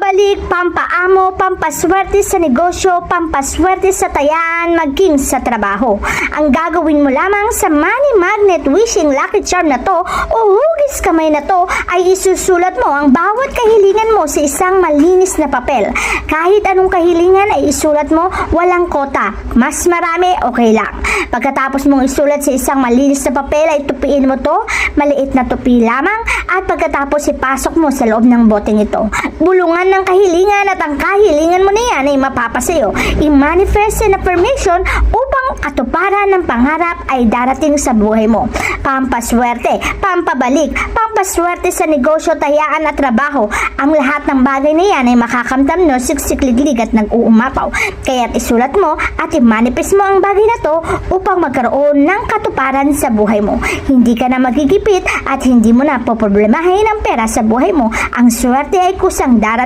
pampabalik, pampaamo, pampaswerte sa negosyo, pampaswerte sa tayaan, maging sa trabaho. Ang gagawin mo lamang sa Money Magnet Wishing Lucky Charm na to o hugis kamay na to ay isusulat mo ang bawat kahilingan mo sa isang malinis na papel. Kahit anong kahilingan ay isulat mo, walang kota. Mas marami, okay lang. Pagkatapos mong isulat sa isang malinis na papel ay tupiin mo to, maliit na tupi lamang, at pagkatapos ipasok mo sa loob ng boteng ito. Bulungan ng kahilingan at ang kahilingan mo na yan ay mapapasayo. I-manifest and affirmation upang katuparan ng pangarap ay darating sa buhay mo. Pampaswerte, pampabalik, pampaswerte sa negosyo, tayaan at trabaho. Ang lahat ng bagay na yan ay makakamtam no, siksikliglig at nag-uumapaw. Kaya't isulat mo at i-manifest mo ang bagay na to upang magkaroon ng katuparan sa buhay mo. Hindi ka na magigipit at hindi mo na poproblemahin ang pera sa buhay mo. Ang swerte ay kusang darating